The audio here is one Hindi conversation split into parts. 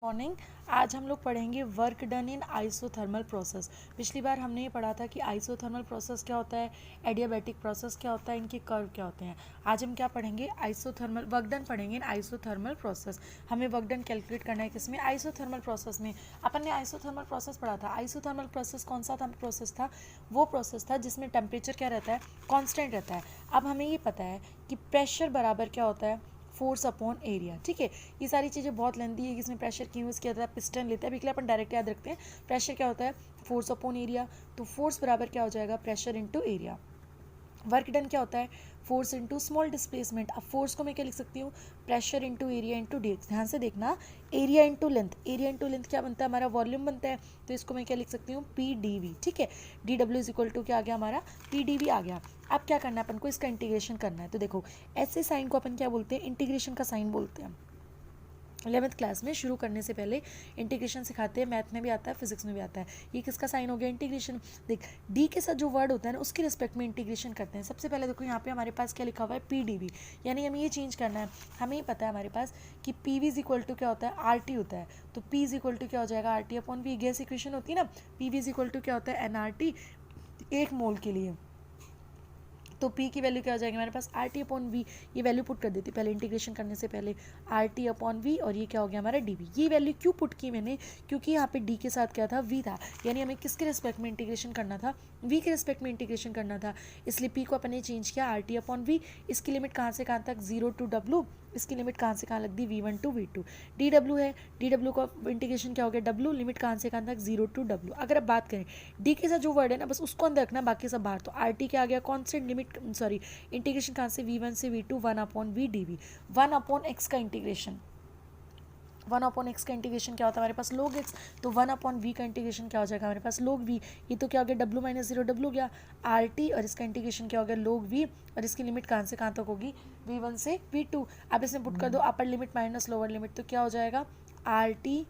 मॉर्निंग। आज हम लोग पढ़ेंगे work done in isothermal process. पिछली बार हमने ये पढ़ा था कि आइसोथर्मल प्रोसेस क्या होता है, एडियाबैटिक प्रोसेस क्या होता है, इनके कर्व क्या होते हैं। आज हम क्या पढ़ेंगे, आइसोथर्मल वर्क डन पढ़ेंगे इन आइसोथर्मल प्रोसेस। हमें वर्क डन कैलकुलेट करना है किसमें, आइसोथर्मल प्रोसेस में। अपन ने आइसोथर्मल प्रोसेस पढ़ा था। आइसोथर्मल प्रोसेस कौन सा था प्रोसेस था, वो प्रोसेस था जिसमें टेम्परेचर क्या रहता है, कॉन्स्टेंट रहता है। अब हमें ये पता है कि प्रेशर बराबर क्या होता है, फोर्स अपॉन एरिया। ठीक है, ये सारी चीज़ें बहुत लेंदी है कि इसमें प्रेशर क्यों यूज़ किया जाता है, पिस्टन लेते हैं। अभी के लिए अपन डायरेक्ट याद रखते हैं, प्रेशर क्या होता है, फोर्स अपॉन एरिया। तो फोर्स बराबर क्या हो जाएगा, pressure into area. Work done क्या होता है, फोर्स इंटू स्मॉल डिस्प्लेसमेंट। अब फोर्स को मैं क्या लिख सकती हूँ, pressure into area into D x. ध्यान से देखना, area into length, area into length क्या बनता है, हमारा वॉल्यूम बनता है। तो इसको मैं क्या लिख सकती हूँ, पी डी वी। ठीक है, D W is equal to क्या आ गया, हमारा पी डी वी आ गया। अब क्या करना है अपन को, इसका इंटीग्रेशन करना है। तो देखो, ऐसे साइन को अपन क्या बोलते हैं, इंटीग्रेशन का साइन बोलते हैं। 11th क्लास में शुरू करने से पहले इंटीग्रेशन सिखाते हैं, मैथ में भी आता है, फिजिक्स में भी आता है। ये किसका साइन हो गया, इंटीग्रेशन। देख, डी के साथ जो वर्ड होता है ना, उसके रिस्पेक्ट में इंटीग्रेशन करते हैं। सबसे पहले देखो यहाँ पे हमारे पास क्या लिखा हुआ है, पी डी वी, यानी हमें ये चेंज करना है। हमें ये पता है हमारे पास कि P V is equal to क्या होता है, आर टी होता है। तो पी इज इक्वल टू क्या हो जाएगा, R T upon V. Gas equation होती है ना, P V is equal to क्या होता है, एन आर टी, 1 मोल के लिए। तो P की वैल्यू क्या हो जाएगी हमारे पास, आर टी अपॉन वी। ये वैल्यू पुट कर देती पहले इंटीग्रेशन करने से पहले, आर टी अपॉन वी, और ये क्या हो गया हमारा डी वी। ये वैल्यू क्यों पुट की मैंने, क्योंकि यहाँ पे डी के साथ क्या था, वी था, यानी हमें किसके रिस्पेक्ट में इंटीग्रेशन करना था, वी के रिस्पेक्ट में इंटीग्रेशन करना था। इसलिए P को अपन ने चेंज किया आर टी अपॉन वी। इसकी लिमिट कहाँ से कहाँ तक, 0 टू W। इसकी लिमिट कहाँ से कहाँ लग दी, V1 to V2। D W है, डी डब्ल्यू का इंटीग्रेशन क्या हो गया, W, लिमिट कहाँ से कहाँ तक, 0 टू W। अगर अब बात करें डी के साथ जो वर्ड है ना, बस उसको अंदर रखना, बाकी सब बाहर। तो आर टी क्या आ गया, कॉन्स्टेंट, लिमिट सॉरी इंटीग्रेशन कहाँ से, V1 से V2, 1 upon V D V. 1 upon X का इंटीग्रेशन, 1 अपॉन एक्स का इंटीग्रेशन क्या होता है हमारे पास, लोग एक्स। तो 1 अपॉन वी का इंटीग्रेशन क्या हो जाएगा हमारे पास, लोग वी। ये तो क्या हो गया, डब्ल्यू माइनस 0 डब्ल्यू गया, आर टी, और इसका इंटीग्रेशन क्या हो गया, लोग वी, और इसकी लिमिट कहाँ से कहाँ तक होगी, V1 से V2। अब इसमें पुट कर दो upper limit minus lower limit, तो क्या हो जाएगा, आर टी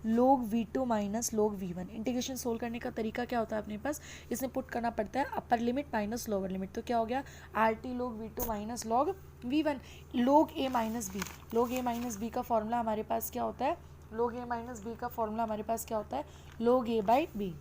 लोग V2 माइनस लोग V1। इंटीग्रेशन सोल्व करने का तरीका क्या होता है अपने पास, इसमें पुट करना पड़ता है upper limit minus lower limit. तो क्या हो गया, आर टी लोग V2 माइनस लॉग V1। लोग A माइनस बी, लोग A माइनस बी का फॉर्मूला हमारे पास क्या होता है, लोग A माइनस बी का फॉर्मूला हमारे पास क्या होता है, लोग A बाई बी।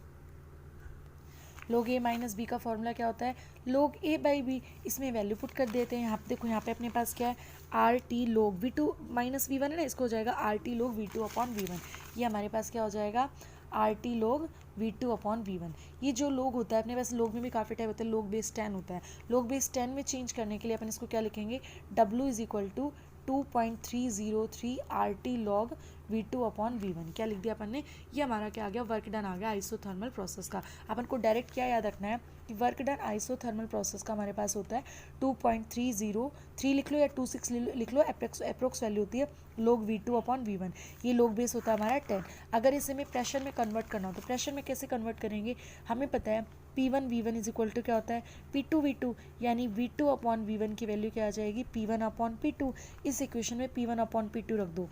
लोग A माइनस बी का फॉर्मूला क्या होता है, लोग A बाई बी। इसमें वैल्यू पुट कर देते हैं। यहाँ पे देखो, यहाँ पे अपने पास क्या है, आर टी लोग V2 माइनस V1 है ना, इसको हो जाएगा आर टी लोग V2 अपॉन V1। ये हमारे पास क्या हो जाएगा, आर टी लोग V2 अपॉन V1। ये जो लोग होता है अपने पास, लोग में भी काफ़ी टाइप होता है, लोग बेस 10 होता है। लोग बेस 10 में चेंज करने के लिए अपन इसको क्या लिखेंगे, W is equal to 2.303 R T log V2 upon V1। क्या लिख दिया अपन ने, ये हमारा क्या आ गया, वर्क डन आ गया आइसोथर्मल प्रोसेस का। अपन को डायरेक्ट क्या याद रखना है कि वर्क डन आइसोथर्मल प्रोसेस का हमारे पास होता है 2.303 लिख लो या 26 लिख लो, अप्रोक्स वैल्यू होती है लोग V2 अपॉन V1। ये लोग बेस होता है हमारा 10। अगर इसे में प्रेशर में कन्वर्ट करना हो तो प्रेशर में कैसे कन्वर्ट करेंगे, हमें पता है P1 V1 is equal to क्या होता है, P2 V2, यानी V2 अपॉन V1 की वैल्यू क्या आ जाएगी, P1 अपॉन P2। इस इक्वेशन में P1 अपॉन P2 रख दो,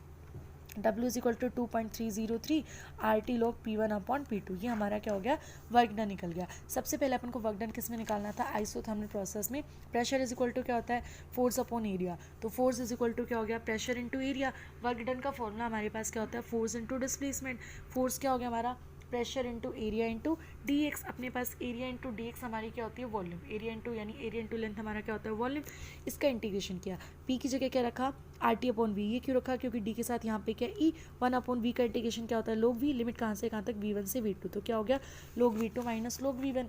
W is equal to 2.303 R T log P1 upon P2। ये हमारा क्या हो गया, वर्क डन निकल गया। सबसे पहले अपन को वर्क डन किस में निकालना था, आइसोथर्मल प्रोसेस में। प्रेशर इज इक्वल टू क्या होता है, फोर्स अपॉन एरिया। तो फोर्स इज इक्वल टू क्या हो गया, pressure into area. Work done का फॉर्मूला हमारे पास क्या होता है, फोर्स इंटू डिस्प्लेसमेंट। फोर्स क्या हो गया हमारा, pressure into area into D x. अपने पास एरिया इंटू डी एक्स हमारी क्या होती है, वॉल्यूम। एरिया इंटू यानी एरिया इंटू लेंथ हमारा क्या होता है, वॉल्यूम। इसका इंटीग्रेशन किया, पी की जगह क्या रखा, आर टी अपॉन वी। ये क्यों रखा, क्योंकि डी के साथ यहाँ पे क्या ई, 1 अपॉन वी का इंटीग्रेशन क्या होता है, लोग वी, लिमिट कहाँ से कहाँ तक, V1 से V2। तो क्या हो गया, लोग V2 माइनस लोग V1।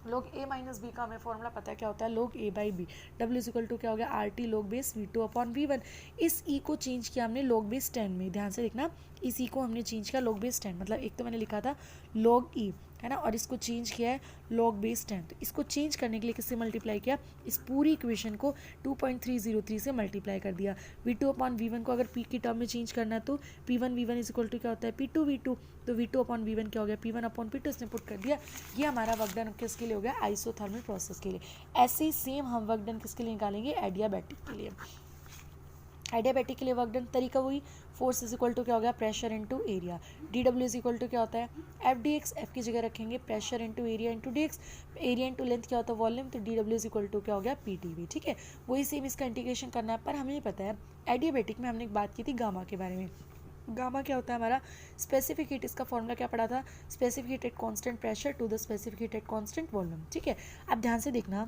लोग A माइनस बी का हमें फॉर्मूला पता है क्या होता है, log A by B. W equal to क्या हो गया, R T log base V2 upon V1। इस E को चेंज किया हमने लोग बेस 10 में। ध्यान से देखना, इस E को हमने चेंज किया लोग बेस 10, मतलब एक तो मैंने लिखा था लोग E है ना, और इसको चेंज किया है लॉग बेस 10। तो इसको चेंज करने के लिए किससे मल्टीप्लाई किया, इस पूरी इक्वेशन को 2.303 से मल्टीप्लाई कर दिया। V2 अपॉन V1 को अगर P की टर्म में चेंज करना है तो P1 V1 is equal to क्या होता है, P2 V2। तो V2 अपॉन V1 क्या हो गया, P1 अपॉन P2, इसने पुट कर दिया। ये हमारा वर्क डन किसके लिए हो गया, आइसोथर्मल प्रोसेस के लिए। ऐसे ही सेम हम वर्क डन किसके लिए निकालेंगे, एडियाबैटिक के लिए। एडियाबैटिक के लिए वर्क डन तरीका वही, फोर्स इज इक्वल टू क्या हो गया, pressure into area. D W is equal to क्या होता है, एफ डी एक्स। एफ की जगह रखेंगे pressure into area into D X. Area into length क्या होता है, वॉल्यूम। तो D W is equal to क्या हो गया, पी टी वी। ठीक है, वही सेम इसका इंटीग्रेशन करना है। पर हमें पता है एडियाबैटिक में हमने एक बात की थी गामा के बारे में, गामा क्या होता है हमारा स्पेसिफिक हीट, इसका फॉर्मूला क्या पढ़ा था, specific heat at constant pressure to the specific heat at constant volume. ठीक है, अब ध्यान से देखना,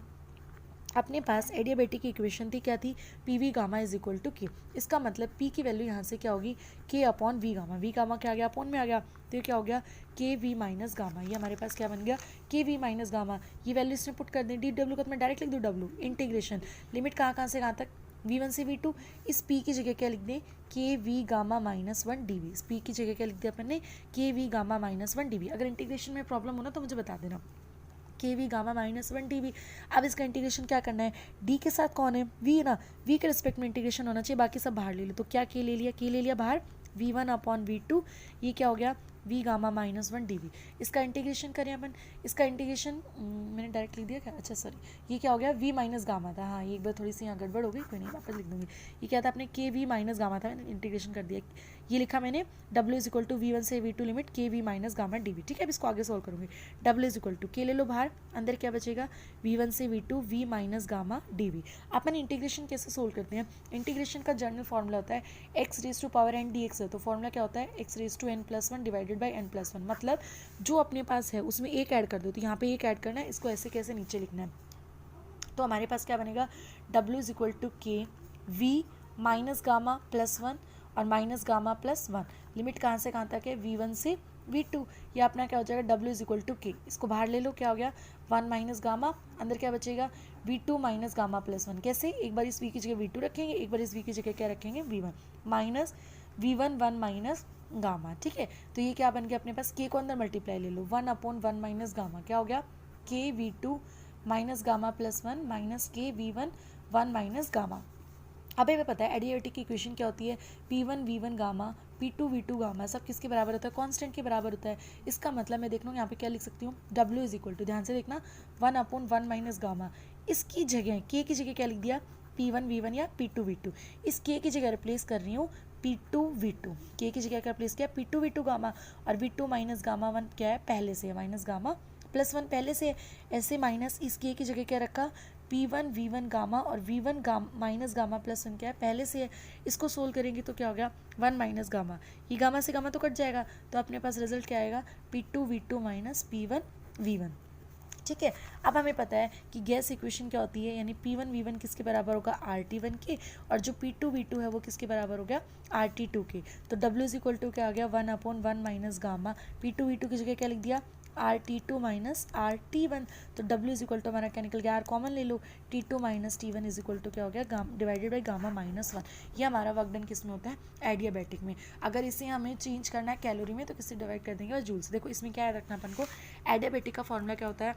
अपने पास एडियाबेटिक की इक्वेशन थी, क्या थी, P V gamma is equal to K. इसका मतलब पी की वैल्यू यहाँ से क्या होगी, K upon V gamma, V gamma क्या आ गया, अपॉन में आ गया, तो ये क्या हो गया, के वी माइनस गामा, ये हमारे पास क्या बन गया, के वी माइनस गामा। ये वैल्यू इसमें पुट कर दें, डी डब्ल्यू का तो मैं डायरेक्ट लिख दूँ डब्ल्यू, इंटीग्रेशन लिमिट कहाँ से कहाँ तक, v1 से v2, इस p की जगह क्या लिख दें, K V gamma minus 1 D V, इस p की जगह क्या लिख दिया अपन ने, K V gamma minus 1 D V. अगर इंटीग्रेशन में प्रॉब्लम हो ना तो मुझे बता देना, K V gamma minus 1 D V. अब इसका इंटीग्रेशन क्या करना है, डी के साथ कौन है, वी है ना, वी के रिस्पेक्ट में इंटीग्रेशन होना चाहिए, बाकी सब बाहर ले लो, तो क्या के ले लिया, के ले लिया बाहर, v1 अपॉन v2, ये क्या हो गया, V gamma minus 1 D V. इसका इंटीग्रेशन करें अपन, इसका इंटीग्रेशन मैंने डायरेक्ट लिख दिया क्या, अच्छा सॉरी, ये क्या हो गया, वी माइनस गामा था, हाँ ये एक बार थोड़ी सी यहाँ गड़बड़ हो गई, कोई नहीं वापस लिख दूंगी। ये क्या था अपने, के वी माइनस गामा था, मैंने इंटीग्रेशन कर दिया, ये लिखा मैंने, W is equal to v1 से v2 लिमिट के V minus gamma D V. ठीक है, अब इसको आगे सोल्व करूँगी, डब्ल्यू इज इक्वल टू के ले लो बाहर, अंदर क्या बचेगा, v1 से v2 V minus gamma D V. अपन इंटीग्रेशन कैसे सोल्व करते हैं, इंटीग्रेशन का जनरल फॉर्मूला होता है X raise to power N D X है, तो फॉर्मूला क्या होता है, X raise to N plus 1 divided by N plus 1, मतलब जो अपने पास है उसमें एक ऐड कर दो, तो यहाँ पे एक ऐड करना है, इसको ऐसे कैसे नीचे लिखना है, तो हमारे पास क्या बनेगा, डब्ल्यू इज इक्वल टू के वी माइनस गामा प्लस 1 और माइनस गामा प्लस 1, लिमिट कहाँ से कहाँ तक है, v1 से v2, ये अपना क्या हो जाएगा, w इज इक्वल टू के, इसको बाहर ले लो, क्या हो गया 1 माइनस गामा, अंदर क्या बचेगा v2 माइनस गामा प्लस 1, कैसे, एक बार इस v की जगह v2 रखेंगे, एक बार इस v की जगह क्या रखेंगे, v1 minus v1 1 minus gamma. ठीक है, तो ये क्या बन गया अपने पास, k को अंदर मल्टीप्लाई ले लो, 1 अपॉन 1 माइनस गामा, क्या हो गया, के v2 minus gamma plus 1 minus के v1 1 माइनस गामा। अब हमें पता है एडियाबेटिक की इक्वेशन क्या होती है, P1 V1 gamma P2 V2 gamma सब किसके बराबर होता है, कांस्टेंट के बराबर होता है। इसका मतलब मैं देख लूँ यहाँ पे क्या लिख सकती हूँ, W इज इक्वल टू, ध्यान से देखना, 1 अपॉन 1 माइनस गामा, इसकी जगह K की जगह क्या लिख दिया, P1 V1 या P2 V2, इस K की जगह रिप्लेस कर रही हूँ P2 V2, K की जगह क्या रिप्लेस किया, P2 V2 गामा, और V2 माइनस गामा 1 क्या है, पहले से है, माइनस गामा प्लस 1 पहले से है, ऐसे माइनस इस K की जगह क्या रखा, P1 V1 गामा, और V1 gamma minus gamma plus 1 क्या है, पहले से है, इसको सोल्व करेंगे तो क्या हो गया, 1 माइनस गामा, ये गामा से गामा तो कट जाएगा, तो अपने पास रिजल्ट क्या आएगा, P2 V2 minus P1 V1। ठीक है, अब हमें पता है कि गैस इक्वेशन क्या होती है, यानी P1 V1 किसके बराबर होगा, RT1 के, और जो P2 V2 है वो किसके बराबर हो गया, RT2 के। तो W इज इक्वल टू क्या आ गया, 1 upon 1 minus gamma, P2 V2 की जगह क्या लिख दिया, RT2 माइनस RT1, तो W इज इक्वल टू हमारा क्या निकल गया, R कॉमन ले लो, T2 minus T1 is equal to क्या हो गया, gamma divided by gamma minus 1। ये हमारा वर्क डन किस में होता है, एडियाबैटिक में। अगर इसे हमें चेंज करना है कैलोरी में तो किससे डिवाइड कर देंगे, और जूल से। देखो इसमें क्या याद रखना अपन को, एडियाबैटिक का फॉर्मूला क्या होता है,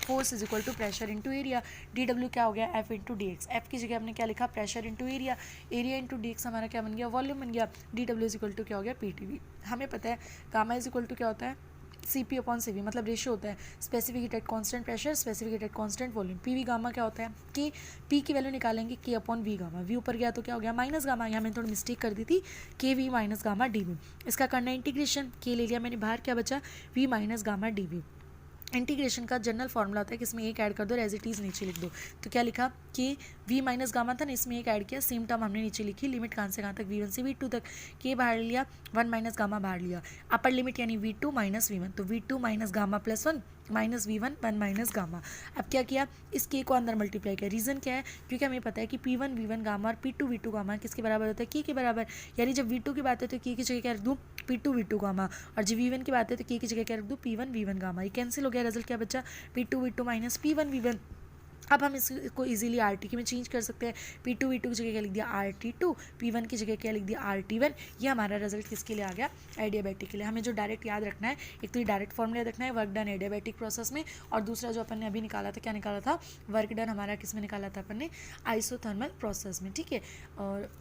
force is equal to pressure into area, D W क्या हो गया, F into D X, F की जगह हमने क्या लिखा, pressure into area, area into D X हमारा क्या बन गया, वॉल्यूम बन गया, D W is equal to क्या हो गया, पी टी वी। हमें पता है गामा इज इक्वल टू क्या होता है, C P upon C V, मतलब रेशियो होता है specific heat at constant pressure, specific heat at constant volume. P V gamma क्या होता है, कि पी की वैल्यू निकालेंगे के अपॉन वी गामा, वी ऊपर गया तो क्या हो गया माइनस गामा, यहाँ मैंने थोड़ी मिस्टेक कर दी थी, K V minus gamma D V. इसका करना है इंटीग्रेशन, के ले लिया मैंने बाहर, क्या बचा, V minus gamma D V. Integration का जनरल फॉर्मूला होता है कि इसमें एक ऐड कर दो, एज इट इज नीचे लिख दो, तो क्या लिखा कि v माइनस गामा था ना, इसमें एक ऐड किया, सेम टर्म हमने नीचे लिखी, लिमिट कहाँ से कहाँ तक, v1 से v2 तक, के बाहर लिया, 1 माइनस गामा बाहर लिया, अपर लिमिट यानी v2 माइनस v1, तो v2 minus gamma plus 1 minus v1 1 minus gamma. अब क्या किया, इस के को अंदर मल्टीप्लाई किया, रीज़न क्या है, क्योंकि हमें पता है कि P1 V1 गामा और P2 V2 गामा किसके बराबर होता है, के के बराबर, यानी जब V2 की बात है तो के की जगह क्या रख दूँ, P2 V2 गामा, और जब V1 की बात है तो के की जगह क्या रख दूँ, P1 V1 गामा। ये कैंसिल हो गया, रिजल्ट क्या बचा, P2 V2 minus P1 V1। अब हम इसको इजीली RT में चेंज कर सकते हैं, P2 V2 की जगह क्या लिख दिया RT2, P1 की जगह क्या लिख दिया RT1। ये हमारा रिजल्ट किसके लिए आ गया, एडियाबैटिक के लिए। हमें जो डायरेक्ट याद रखना है, एक तो ये डायरेक्ट फॉर्मूला रखना है वर्क डन एडियाबैटिक प्रोसेस में, और दूसरा जो अपन ने अभी निकाला था, क्या निकाला था, वर्क डन हमारा किस में निकाला था अपन ने, आइसोथर्मल प्रोसेस में। ठीक है, और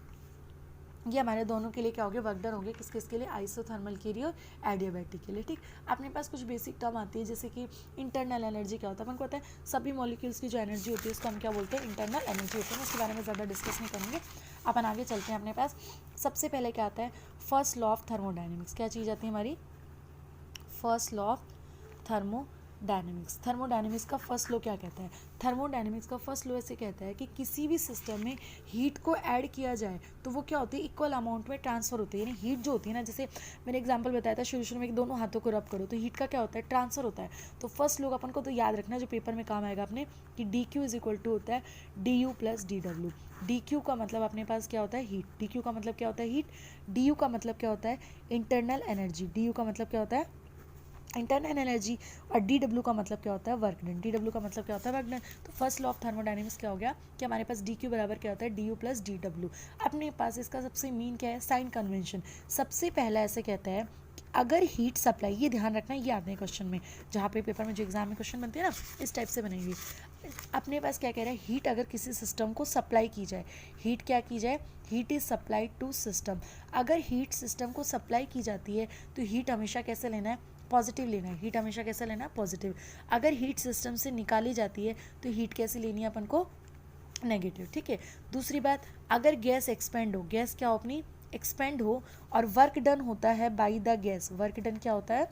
ये हमारे दोनों के लिए क्या हो गया, वर्क डन हो गया, किस किस के लिए, आइसोथर्मल के लिए और एडियाबैटिक के लिए। ठीक, अपने पास कुछ बेसिक टर्म आती है, जैसे कि इंटरनल एनर्जी क्या होता है, अपन को पता है सभी मॉलिक्यूल्स की जो एनर्जी होती है उसको हम क्या बोलते हैं, इंटरनल एनर्जी होती है। उसके बारे में ज़्यादा डिस्कस नहीं करेंगे, अपन आगे चलते हैं। अपने पास सबसे पहले क्या आता है, फर्स्ट लॉ ऑफ थर्मोडाइनमिक्स। क्या चीज़ आती है हमारी, first law of thermo thermodynamics. Thermodynamics का फर्स्ट लॉ क्या कहता है? थर्मोडायनेमिक्स का फर्स्ट लॉ ऐसे कहता है कि किसी भी सिस्टम में हीट को ऐड किया जाए तो वो क्या होती है, इक्वल अमाउंट में ट्रांसफर होती है। यानी हीट जो होती है ना, जैसे मैंने एग्जांपल बताया था शुरू में कि दोनों हाथों को रब करो तो हीट का क्या होता है, ट्रांसफर होता है। तो फर्स्ट लॉ अपन को तो याद रखना, जो पेपर में काम आएगा अपने, कि D Q is equal to होता है D U plus D W. D Q का मतलब अपने पास क्या होता है, हीट। डी क्यू का मतलब क्या होता है, हीट। डी यू का मतलब क्या होता है, इंटरनल एनर्जी। डी यू का मतलब क्या होता है, इंटरनल एनर्जी। और डी डब्ल्यू का मतलब क्या होता है, वर्क डन। डी डब्ल्यू का मतलब क्या होता है, वर्क डन। तो फर्स्ट लॉ ऑफ थर्मोडायनेमिक्स क्या हो गया कि हमारे पास डी क्यू बराबर क्या होता है, D U plus D W. अपने पास इसका सबसे मीन क्या है, साइन कन्वेंशन। सबसे पहला ऐसे कहता है कि अगर हीट सप्लाई, ये ध्यान रखना, ये आपने क्वेश्चन में, जहाँ पे पेपर में जो एग्जाम में क्वेश्चन बनते हैं ना, इस टाइप से बनेंगे। अपने पास क्या कह रहा है, हीट अगर किसी सिस्टम को सप्लाई की जाए, हीट क्या की जाए, heat is supplied to system. अगर हीट सिस्टम को सप्लाई की जाती है तो हीट हमेशा कैसे लेना है, पॉजिटिव लेना है। हीट हमेशा कैसे लेना है, पॉजिटिव। अगर हीट सिस्टम से निकाली जाती है तो हीट कैसे लेनी है अपन को, नेगेटिव। ठीक है। दूसरी बात, अगर गैस एक्सपेंड हो, गैस क्या हो अपनी, एक्सपेंड हो, और वर्क डन होता है by the gas. Work done क्या होता है,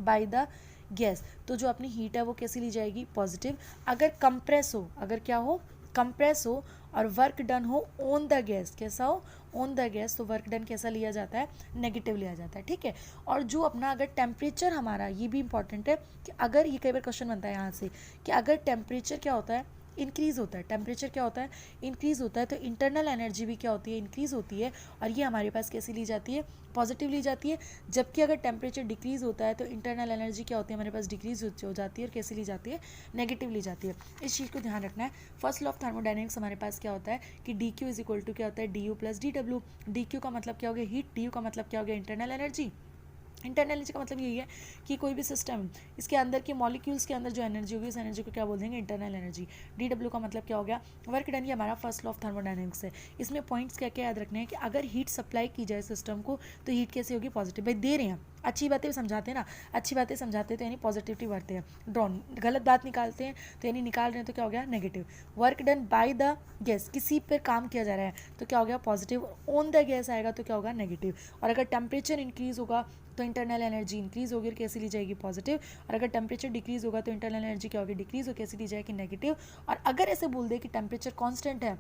बाई द गैस, तो जो अपनी हीट है वो कैसी ली जाएगी, पॉजिटिव। अगर कंप्रेस हो, अगर क्या हो, कंप्रेस हो, और वर्क डन हो ऑन द गैस, कैसा हो, ऑन द गैस, तो वर्क डन कैसा लिया जाता है, नेगेटिव लिया जाता है। ठीक है। और जो अपना अगर टेम्परेचर हमारा, ये भी इंपॉर्टेंट है कि अगर, ये कई बार क्वेश्चन बनता है यहाँ से, कि अगर टेम्परेचर क्या होता है, इंक्रीज होता है, टेम्परेचर क्या होता है, इंक्रीज होता है, तो इंटरनल एनर्जी भी क्या होती है, इंक्रीज होती है। और ये हमारे पास कैसी ली जाती है, पॉजिटिव ली जाती है। जबकि अगर टेम्परेचर डिक्रीज होता है तो इंटरनल एनर्जी क्या होती है, हमारे पास डिक्रीज हो जाती है, और कैसी ली जाती है, नेगेटिव ली जाती है। इस चीज़ को ध्यान रखना है। फर्स्ट लॉ ऑफ थर्मोडायनेमिक्स हमारे पास क्या होता है कि D Q is equal to क्या होता है, D U plus D W. D Q का मतलब क्या हो गया, हीट। डी यू का मतलब क्या हो गया, इंटरनल एनर्जी। इंटरनल एनर्जी का मतलब यही है कि कोई भी सिस्टम, इसके अंदर के मॉलिक्यूल्स के अंदर जो एनर्जी होगी, उस एनर्जी को क्या बोल देंगे, इंटरनल एनर्जी। डी डब्ल्यू का मतलब क्या हो गया, वर्क डन। ये हमारा फर्स्ट लॉ ऑफ थर्मोडायनेमिक्स है। इसमें पॉइंट्स क्या क्या याद रखने हैं कि अगर हीट सप्लाई की जाए सिस्टम को तो हीट कैसे होगी, पॉजिटिव। भाई दे रहे हैं, अच्छी बातें समझाते हैं ना, अच्छी बातें समझाते हैं तो यानी पॉजिटिविटी बढ़ते हैं। ड्रॉन, गलत बात निकालते हैं तो यानी निकाल रहे हैं तो क्या हो गया, negative. Work done by the gas, किसी पर काम किया जा रहा है तो क्या हो गया, पॉजिटिव। ऑन द गैस आएगा तो क्या होगा, नेगेटिव। और अगर टेम्परेचर इंक्रीज होगा तो इंटरनल एनर्जी इंक्रीज होगी और कैसी ली जाएगी, पॉजिटिव। और अगर टेम्परेचर डिक्रीज होगा तो इंटरनल एनर्जी क्या होगी, डिक्रीज, और कैसी ली जाएगी, नेगेटिव। और अगर ऐसे बोल दे कि टेम्परेचर कांस्टेंट है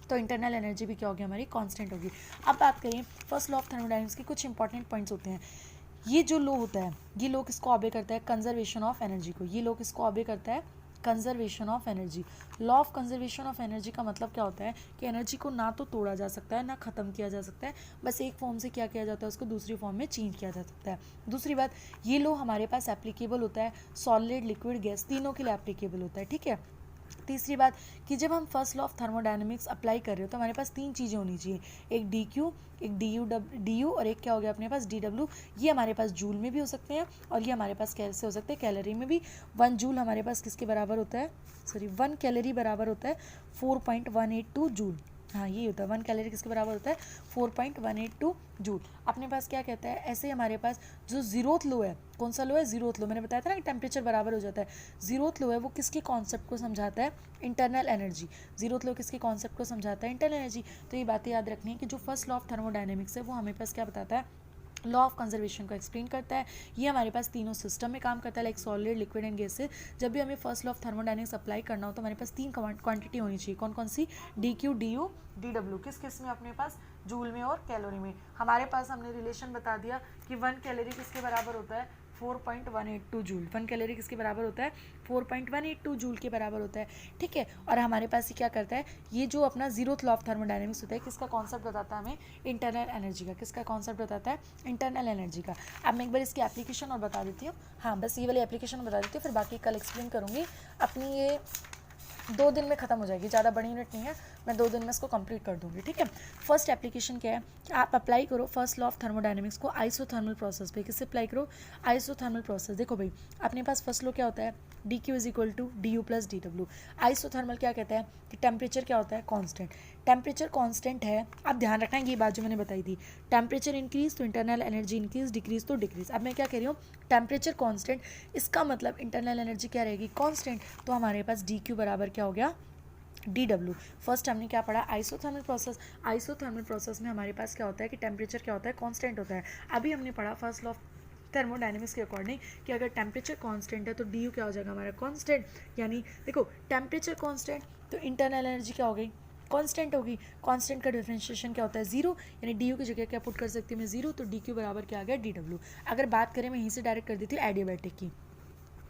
तो इंटरनल एनर्जी भी क्या होगी, हमारी कांस्टेंट होगी। अब बात करें फर्स्ट लॉ ऑफ थर्मोडायनेमिक्स के कुछ इंपॉर्टेंट पॉइंट्स होते हैं। ये जो लॉ होता है, ये लॉ किसको ऑबे करता है, कंजर्वेशन ऑफ एनर्जी को। ये लॉ किसको ऑबे करता है, conservation of energy. Law of conservation of energy का मतलब क्या होता है कि एनर्जी को ना तो तोड़ा जा सकता है ना ख़त्म किया जा सकता है, बस एक फॉर्म से क्या किया जाता है, उसको दूसरी फॉर्म में चेंज किया जा सकता है। दूसरी बात, ये लॉ हमारे पास एप्लीकेबल होता है सॉलिड, लिक्विड, गैस, तीनों के लिए एप्लीकेबल होता है। ठीक है। तीसरी बात कि जब हम first law of thermodynamics apply कर रहे हो तो हमारे पास तीन चीज़ें होनी चाहिए, एक डी क्यू, एक डी यू, और एक क्या हो गया अपने पास, डी डब्ल्यू। ये हमारे पास जूल में भी हो सकते हैं और ये हमारे पास कैसे हो सकते हैं, कैलोरी में भी। 1 जूल हमारे पास किसके बराबर होता है, 1 कैलोरी बराबर होता है 4.182 जूल। हाँ, ये होता है 1 कैलोरी किसके बराबर होता है, 4.182 जूल। अपने पास क्या कहता है, ऐसे हमारे पास जो जीरोथ लो है, कौन सा लो है, जीरोथ लो। मैंने बताया था ना कि टेम्परेचर बराबर हो जाता है। जीरोथ लो है वो किसके कॉन्सेप्ट को समझाता है, इंटरनल एनर्जी। जीरोथ लो किसके कॉन्सेप्ट को समझाता है, इंटरनल एनर्जी। तो ये बातें याद रखनी है कि जो फर्स्ट लॉ ऑफ थर्मोडायनेमिक्स है वो हमें पास क्या बताता है, लॉ ऑफ कंजर्वेशन को एक्सप्लेन करता है। ये हमारे पास तीनों सिस्टम में काम करता है, like solid, liquid and gases. जब भी हमें first law of thermodynamics apply करना हो तो हमारे पास तीन क्वांटिटी होनी चाहिए, कौन कौन सी, D Q, D U, D W. किस किस में, अपने पास जूल में और कैलोरी में। हमारे पास हमने रिलेशन बता दिया कि 1 कैलोरी किसके बराबर होता है, 4.182 जूल। 1 कैलोरी किसके बराबर होता है, 4.182 जूल के बराबर होता है। ठीक है। और हमारे पास ये क्या करता है, ये जो अपना जीरोथ लॉ ऑफ थर्मोडायनेमिक्स होता है, किसका कॉन्सेप्ट बताता है हमें, इंटरनल एनर्जी का। किसका कॉन्सेप्ट बताता है, इंटरनल एनर्जी का। अब मैं एक बार इसकी एप्लीकेशन और बता देती हूँ। हाँ, बस ये वाली एप्लीकेशन बता देती हूँ, फिर बाकी कल एक्सप्लेन करूँगी। अपनी ये 2 दिन में ख़त्म हो जाएगी, ज़्यादा बड़ी यूनिट नहीं है, मैं 2 दिन में इसको कंप्लीट कर दूंगी। ठीक है। फर्स्ट एप्लीकेशन क्या है कि आप अप्लाई करो फर्स्ट लॉ ऑफ थर्मोडायनेमिक्स को आइसोथर्मल प्रोसेस पे। किससे अप्लाई करो, आइसोथर्मल प्रोसेस। देखो भाई, अपने पास फर्स्ट लॉ क्या होता है, D Q is equal to D U plus D W. Isothermal क्या कहता है कि टेम्परेचर क्या होता है, कॉन्स्टेंट। टेम्परेचर कॉन्स्टेंट है, अब ध्यान रखना ये बात जो मैंने बताई थी, टेम्परेचर इंक्रीज तो इंटरनल एनर्जी इंक्रीज, डिक्रीज तो डिक्रीज। अब मैं क्या कह रही हूँ, टेम्परेचर कॉन्स्टेंट, इसका मतलब इंटरनल एनर्जी क्या रहेगी, कॉन्स्टेंट। तो हमारे पास डी क्यू बराबर क्या हो गया, डी डब्ल्यू। फर्स्ट हमने क्या पढ़ा, आइसोथर्मल प्रोसेस। आइसोथर्मल प्रोसेस में हमारे पास क्या होता है कि टेम्परेचर क्या होता है, कांस्टेंट होता है। अभी हमने पढ़ा फर्स्ट लॉ ऑफ थर्मोडायनेमिक्स के अकॉर्डिंग कि अगर टेम्परेचर कांस्टेंट है तो डी यू क्या हो जाएगा हमारा कांस्टेंट, यानी देखो टेम्परेचर कांस्टेंट तो इंटरनल एनर्जी क्या हो गई कांस्टेंट होगी, कांस्टेंट का डिफरेंशिएशन क्या होता है जीरो, यानी डी यू की जगह क्या पुट कर सकती हूँ मैं जीरो, तो डी क्यू बराबर क्या आ गया डी डब्ल्यू। अगर बात करें मैं यहीं से डायरेक्ट कर देती हूँ एडियाबैटिक की।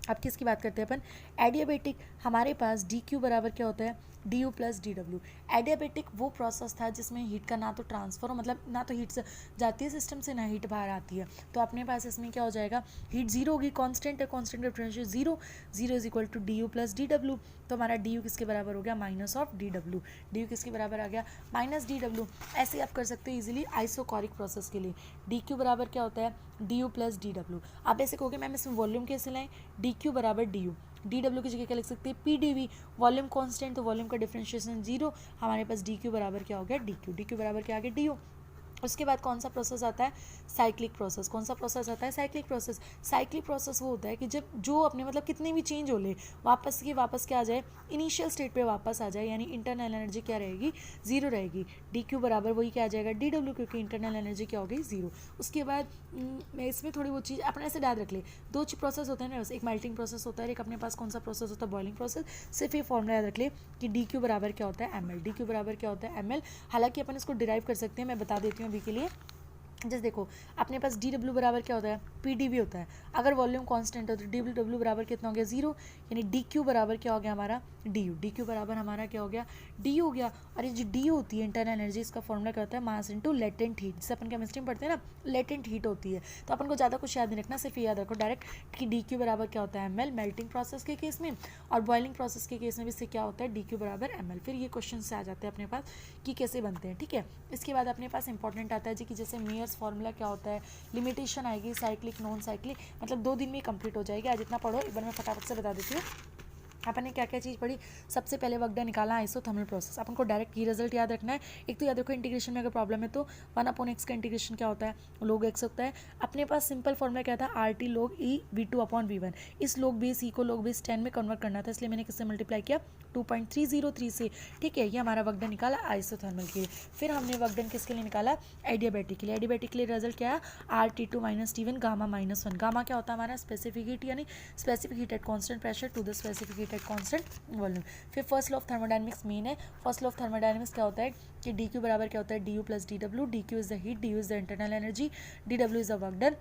अब किसकी बात करते हैं अपन, एडियाबैटिक, हमारे पास डी क्यू बराबर क्या होता है D U plus D W. Adiabatic वो प्रोसेस था जिसमें हीट का ना तो ट्रांसफर हो, मतलब ना तो हीट से जाती है सिस्टम से, ना हीट बाहर आती है, तो अपने पास इसमें क्या हो जाएगा हीट जीरो होगी, कांस्टेंट है, कांस्टेंट का differential zero, zero is equal to D U plus D W. तो हमारा डी यू किसके बराबर हो गया minus of D W, D U किसके बराबर आ गया माइनस डी डब्ल्यू। ऐसे आप कर सकते हो इजीली आइसोकोरिक प्रोसेस के लिए, डी क्यू बराबर क्या होता है D U plus D W. आप ऐसे कहोगे मैम इसमें वॉल्यूम कैसे लाएं, डी क्यू बराबर डी यू, डी डब्ल्यू की जगह क्या लिख सकते हैं P D V, volume constant तो वॉल्यूम का डिफरेंशिएशन जीरो, हमारे पास डी क्यू बराबर क्या हो गया डी क्यू, डी क्यू बराबर क्या आ गया डी यू। उसके बाद कौन सा प्रोसेस आता है साइक्लिक प्रोसेस, कौन सा प्रोसेस आता है साइक्लिक प्रोसेस। साइक्लिक प्रोसेस वो होता है कि जब जो अपने मतलब कितने भी चेंज हो ले वापस क्या आ जाए इनिशियल स्टेट पे वापस आ जाए, यानी इंटरनल एनर्जी क्या रहेगी जीरो रहेगी, डी क्यू बराबर वही क्या आ जाएगा डी डब्ल्यू, क्योंकि इंटरनल एनर्जी क्या हो गई जीरो। उसके बाद मैं इसमें थोड़ी वो चीज़ अपने ऐसे याद रख ले, दो प्रोसेस होते हैं ना, एक मेल्टिंग प्रोसेस होता है, एक अपने पास कौन सा प्रोसेस होता है बॉइलिंग प्रोसेस। सिर्फ ये फॉर्मूला याद रख ले कि डी क्यू बराबर क्या होता है एम एल, डी क्यू बराबर क्या होता है एम एल। हालांकि अपन इसको डिराइव कर सकते हैं, मैं बता देती हूँ अभी के लिए। जैसे देखो अपने पास डी डब्ल्यू बराबर क्या होता है पी डी वी होता है, अगर वॉल्यूम कांस्टेंट है तो डी डब्ल्यू बराबर कितना हो गया जीरो, यानी डी क्यू बराबर क्या हो गया हमारा डी यू, डी क्यू बराबर हमारा क्या हो गया डी यू हो गया। और ये जो डी यू होती है इंटरनल एनर्जी, इसका फॉर्मूला क्या होता है मास इनटू लेटेंट हीट, जिसे अपन केमिस्ट्री में पढ़ते हैं ना लेटेंट हीट होती है। तो अपन को ज़्यादा कुछ याद नहीं रखना, सिर्फ याद रखो डायरेक्ट कि डी क्यू बराबर क्या होता है एम एल मेल्टिंग प्रोसेस के केस में, और बॉइलिंग प्रोसेस के केस में भी इससे क्या होता है डी क्यू बराबर एम एल। फिर ये क्वेश्चन से आ जाते हैं अपने पास कि कैसे बनते हैं, ठीक है। इसके बाद अपने पास इंपॉर्टेंट आता है जी कि जैसे मेयर्स फॉर्मूला क्या होता है, लिमिटेशन आएगी साइक्लिक नॉन साइक्लिक, मतलब 2 दिन में कंप्लीट हो जाएगी। आज इतना पढ़ो, एक बार मैं फटाफट से बता देती हूँ अपन ने क्या क्या चीज़ पढ़ी। सबसे पहले वर्क डन निकाला आइसोथर्मल प्रोसेस, अपन को डायरेक्ट की रिजल्ट याद रखना है। एक तो याद रखो इंटीग्रेशन में अगर प्रॉब्लम है तो 1/x का इंटीग्रेशन क्या होता है log x होता है। अपने पास सिंपल फॉर्मूला क्या था R T log e v2/v1, इस log बेस e को log बेस 10 में कन्वर्ट करना था, इसलिए मैंने किससे मल्टीप्लाई किया 2.303 से, ठीक है। ये हमारा वर्क डन निकाला आइसोथर्मल के लिए। फिर हमने वर्क डन किसके लिए निकाला एडियाबैटिक के लिए, एडियाबैटिक के लिए रिजल्ट क्या है RT2 - T1 गामा -1, गामा क्या होता है हमारा स्पेसिफिक हीट, यानी specific heat at constant pressure to the specific heat at constant volume. फिर फर्स्ट लॉ ऑफ थर्मोडायनेमिक्स मेन है, फर्स्ट लॉ ऑफ थर्मोडायनेमिक्स क्या होता है कि डी क्यू बराबर क्या होता है D U plus D W, D Q is the heat, D you is the internal energy, D W is the work done.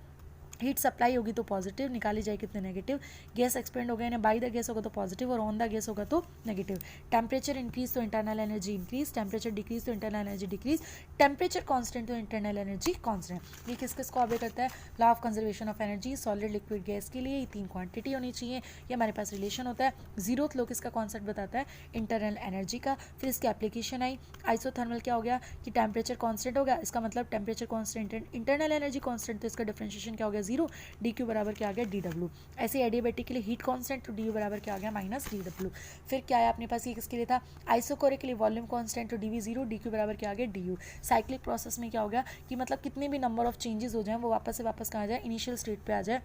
Heat supply होगी तो पॉजिटिव, निकाली जाए कितने नेगेटिव, गैस एक्सपेंड हो गया ना बाई द गैस होगा तो पॉजिटिव और ऑन द गैस होगा तो नेगेटिव। टेम्परेचर इंक्रीज तो internal energy increase, temperature decrease तो internal energy decrease, temperature constant तो इंटरनल एनर्जी कांस्टेंट। ये किस किस को ऑब्जे करता है law of conservation of energy, solid liquid gas के लिए ये 3 क्वांटिटी होनी चाहिए, ये हमारे पास रिलेशन होता है। जीरोथ लॉ किसका कॉन्सेप्ट बताता है इंटरनल एनर्जी का। फिर इसकी एप्लीकेशन आई आइसोथर्मल, क्या हो गया कि टेम्परेचर कांस्टेंट हो गया, इसका मतलब temperature constant internal energy constant, तो इसका डिफरेंशिएशन क्या हो गया जीरो, डी क्यू बराबर क्या आ गया डी डब्ल्यू। ऐसे एडियाबैटिक के लिए हीट कांस्टेंट तो डी यू बराबर क्या आ गया माइनस डी डब्ल्यू। फिर क्या है अपने पास ये किसके लिए था आइसोकोरिक के लिए वॉल्यूम कांस्टेंट तो D we zero, D Q बराबर क्या आ गया डी यू। साइक्लिक प्रोसेस में क्या हो गया कि मतलब कितने भी नंबर ऑफ चेंजेस हो जाए वो वापस से वापस कहाँ आ जाए इनिशियल स्टेट पे आ जाए।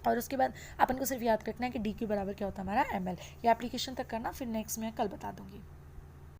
और उसके बाद अपन को सिर्फ याद रखना है कि डी क्यू बराबर क्या होता है हमारा एम एल। ये एप्लीकेशन तक करना, फिर नेक्स्ट मैं कल बता दूंगी।